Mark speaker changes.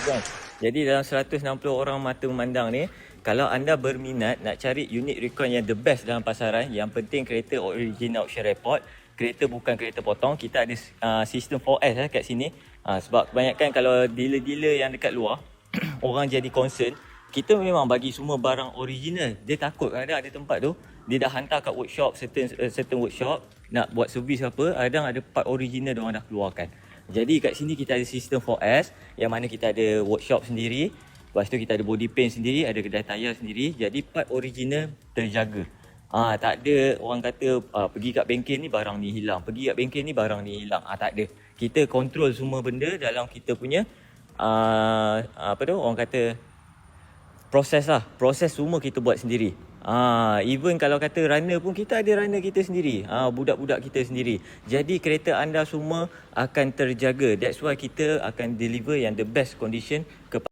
Speaker 1: guys. Jadi dalam 160 orang mata memandang ni, kalau anda berminat nak cari unit recon yang the best dalam pasaran, yang penting kereta original option report, kereta bukan kereta potong. Kita ada sistem 4S kat sini. Sebab kebanyakan kalau dealer-dealer yang dekat luar orang jadi concern, kita memang bagi semua barang original. Dia takut kadang ada tempat tu dia dah hantar kat workshop, certain workshop nak buat servis apa, kadang ada part original diorang dah keluarkan. Jadi kat sini kita ada sistem 4S yang mana kita ada workshop sendiri. Lepas tu kita ada body paint sendiri, ada kedai tayar sendiri. Jadi part original terjaga. Tak ada orang kata pergi kat bengkel ni barang ni hilang, pergi kat bengkel ni barang ni hilang. Tak ada. Kita kontrol semua benda dalam kita punya orang kata proses lah. Proses semua kita buat sendiri. Even kalau kata runner pun kita ada runner kita sendiri. Budak-budak kita sendiri. Jadi kereta anda semua akan terjaga. That's why kita akan deliver yang the best condition kepada